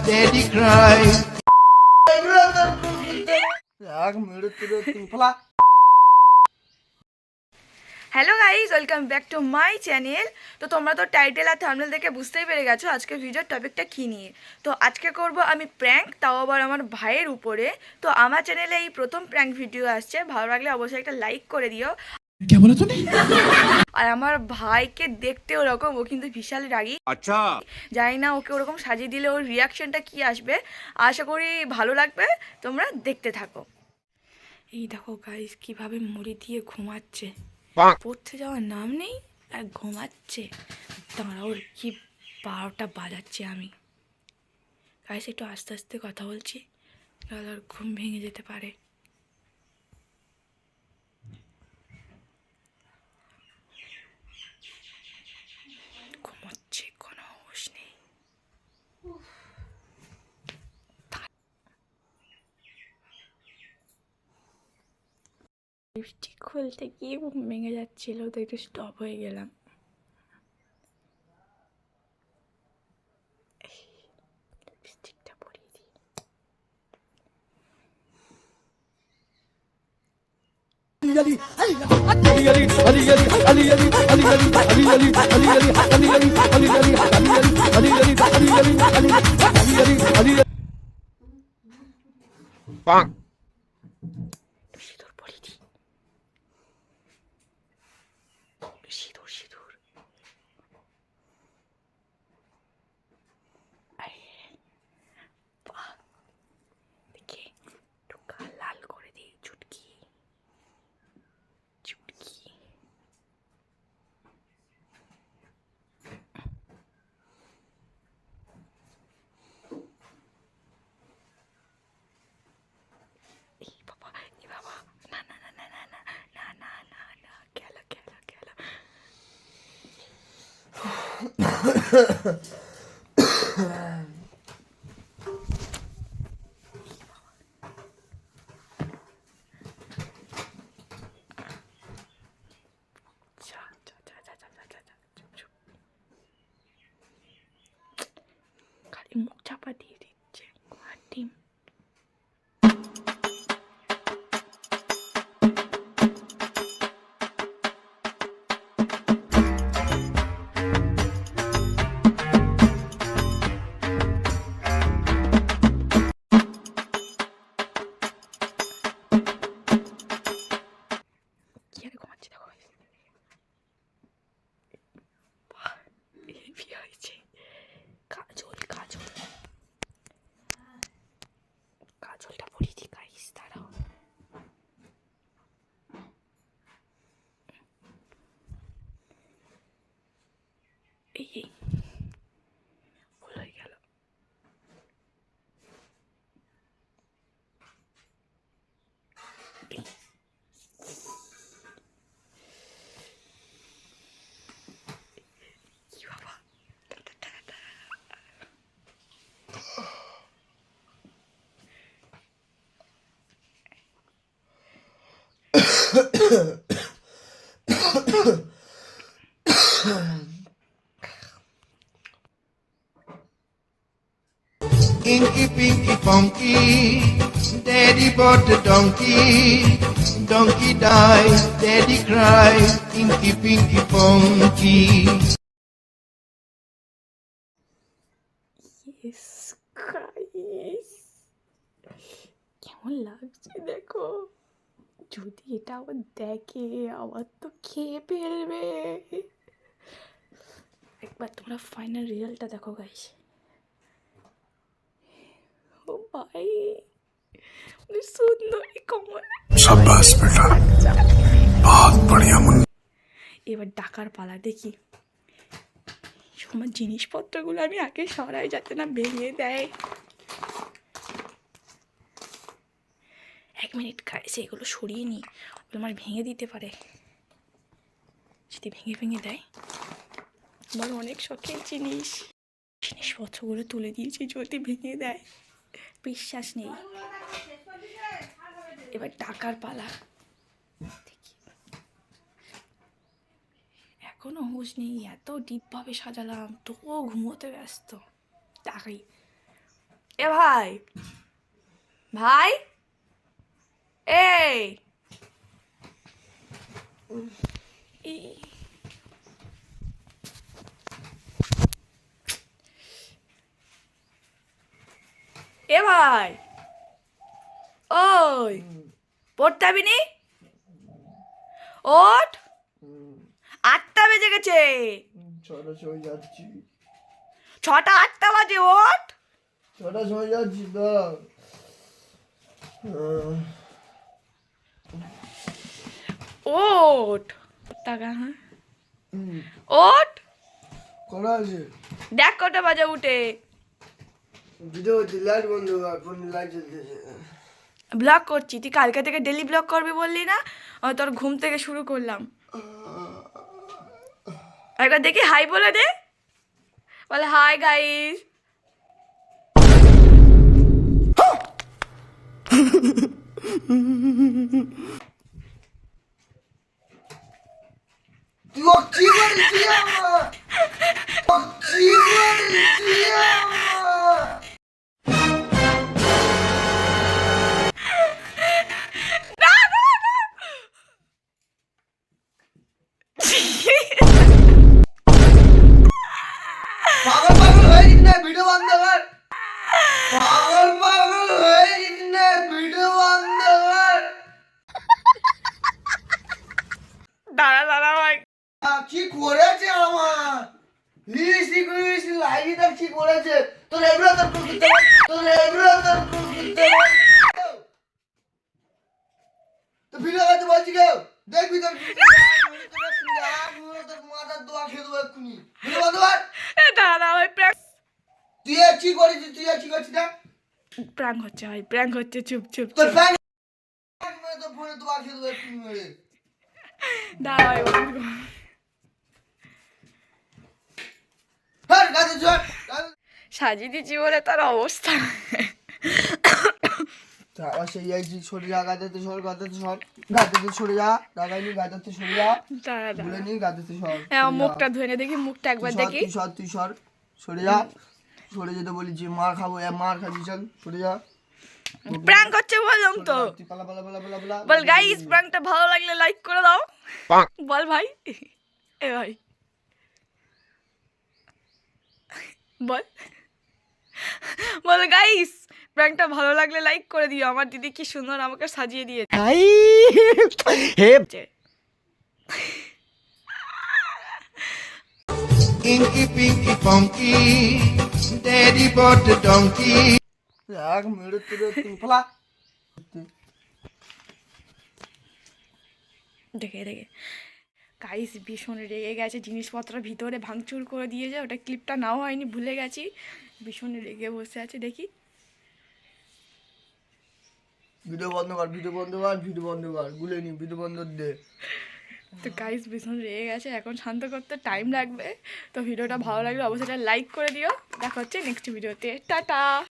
Daddy cries. Hello guys, welcome back to my channel. তো তোমরা তো টাইটেল আর thumbnail দেখে বুঝতেই পেরে গেছো আজকে ভিডিওর টপিকটা কী নিয়ে। তো আজকে করব আমি প্র্যাঙ্ক, তাও আবার আমার ভাইয়ের উপরে। তো আমার চ্যানেলে এই প্রথম প্র্যাঙ্ক ভিডিও আসছে, ভালো লাগলে অবশ্যই একটা লাইক করে দিও। আর আমার ভাইকে দেখতে ওরকম, ও কিন্তু বিশাল রাগী। আচ্ছা, জানি না ওকে ওরকম সাজিয়ে দিলে ওর রিয়াকশনটা কি আসবে। আশা করি ভালো লাগবে, তোমরা দেখতে থাকো। এই দেখো গাইজ কিভাবে মুড়ি দিয়ে ঘুমাচ্ছে, পড়তে যাওয়ার নাম নেই আর ঘুমাচ্ছে। দাঁড়াও, ওর কি 12টা বাজাচ্ছে। আমি গাইজ একটু আস্তে আস্তে কথা বলছি, নাহলে ওর ঘুম ভেঙে যেতে পারে। ঘুমাচ্ছে, কোনো হুঁশ নেই। লিপস্টিক খুলতে গিয়ে ঘুম ভেঙে যাচ্ছিল, তো একটু স্টপ হয়ে গেলাম। লিপস্টিকটা পরিয়ে দিই। সিঁদুর পরিয়ে দিই। সিঁদুর সিঁদুর। বাহ, দেখে একটু গাল লাল করে দিই। চুটকি চুটকি। এই বাবা, এই বাবা, না না না না না না না না না না, গেল গেল গেল। যা যা যা যা যা যা যা, চুপ চুপ। খালি মুখ চাপা দিয়ে দিচ্ছে আর ডিম। কি আর ঘুমাচ্ছে দেখো, হেভি হয়েছে। কাজল কাজল কাজলটা পরিয়ে দিই গাইস, দাঁড়াও। এই এই ভুল হয়ে গেল। কি বাবা, Inky Pinky Funky, Daddy bought a donkey. Donkey dies, Daddy cries. Inky Pinky Funky. Yes guys, কেমন লাগছে দেখো। যদি এটা আবার দেখে, আবার তো খেয়ে ফেলবে। একবার তোমরা ফাইনাল রেজাল্টটা দেখো গাইস। ও ভাই, সুন্দরী কমল। शाबाश बेटा, बहुत बढ़िया मुन्ना। এবার ডাকার পালা, দেখি আমার জিনিসপত্রগুলো আমি আগে সরাই, যাতে না ভেঙে দেয়। 1 মিনিট গাইস, এগুলো সরিয়ে নিই, ওগুলো আমার ভেঙে দিতে পারে। যদি ভেঙে ভেঙে দেয়, আমার অনেক শখের জিনিসপত্রগুলো তুলে দিয়েছি, যদি ভেঙে দেয় বিশ্বাস নেই। এবার টাকার পালা, দেখি। এখনো হুঁশ নেই, এত ডিপভাবে সাজালাম, তবুও ঘুমোতে ব্যস্ত। টাকাই এ ভাই, ভাই, এই ই- এ ভাই, ওই পড়তে যাবি নি? ওঠ, 8টা বেজে গেছে। ছটা সময় যাচ্ছি, 6টা 8টা বাজে, ওঠ। ছটার সময় যাচ্ছি দাঁড়া। ওঠ, টাকা, হ্যাঁ, ওঠ। কটা আছে? দেখ কটা বাজে উঠে। ভিডিও হচ্ছে, লাইট বন্ধ কর, ফোনে লাইট জ্বলতেছে। ব্লগ করছি, তুই কালকে থেকে ডেলি ব্লগ করবি বললি না? তোর ঘুম থেকে শুরু করলাম। একবার দেখি হাই বলে দে, বলে হাই গাইস। তুই ও কি করেছি আমার? ও কি করেছি আমার? পাগল পাগল হয়ে গেছিস না, ভিডিও বন্ধ কর। পাগল পাগল হয়ে গেছিস না, ভিডিও বন্ধ কর। দাঁড়া দাঁড়া ভাই, কি করেছে আমার? লিসি লিসি লাগি তার কি করেছে? তোর এগুলো তোর করতে, তোর এগুলো তোর করতে। তো ভিডিও করতে বলছি কেউ? দেখবি তোর তোর মাথার দোয়া খেয়ে দেবো এক্ষুনি। ভিডিও বন্ধ কর। দাঁড়া ভাই, তুই আর কি করেছিস? তুই আর কি করছিস না? প্র্যাঙ্ক হচ্ছে ভাই, প্র্যাঙ্ক হচ্ছে, চুপ চুপ তোর চুপ। ফ্যান তোর ফোনে দোয়া খেয়ে দেবো এক্ষুনি মেরে। দাঁড়া ভাই, বন্ধ কর। হ্যাঁ গাছে চল। সাজিয়ে দিচ্ছি বলে তার অবস্থা। আবার সেই আইছি, সরে যা, গাছাতে সর, গাছাতে সর, গাছাতে সরে যা, লাগাইনি, গাছাতে সরে যা, দাঁড়া ভুলে দাঁড়া, নি, গাছাতে সর, হ্যাঁ, মুখটা ধুয়ে নে দেখি, মুখটা একবার দেখি। তুই সর, তুই সর, সরে যা, সরে যেতে বলেছি, মার খাবো, মার খাবি, চল সরে যা। প্র্যাঙ্ক হচ্ছে বললাম তো। তুই পালা পালা পালা পালা পালা। বল গাইস, প্র্যাঙ্কটা ভালো লাগলে লাইক করে দাও। বল ভাই, এ ভাই বল, বল গাইস, প্র্যাঙ্কটা ভালো লাগলে লাইক করে দিও। আমার দিদি কি সুন্দর আমাকে সাজিয়ে দিয়েছে। Inky Pinky Funky, Daddy bought the donkey. এক মেরে তুলে তুই পালা। দেখে দেখে গাইস ভীষণ রেগে গেছে, জিনিসপত্র ভিতরে ভাঙচুর করে দিয়েছে। ওটা ক্লিপটা নাও হয়নি, ভুলে গেছি। ভীষণ রেগে বসে আছে, দেখি। ভিডিও বন্ধ কর, ভিডিও বন্ধ কর, ভিডিও বন্ধ কর, গুলে নি, ভিডিও বন্ধ দে। তো গাইস ভীষণ রেগে গেছে, এখন শান্ত করতে টাইম লাগবে। তো ভিডিওটা ভালো লাগলে অবশ্যই লাইক করে দিও। দেখা হচ্ছে নেক্সট ভিডিওতে, টাটা।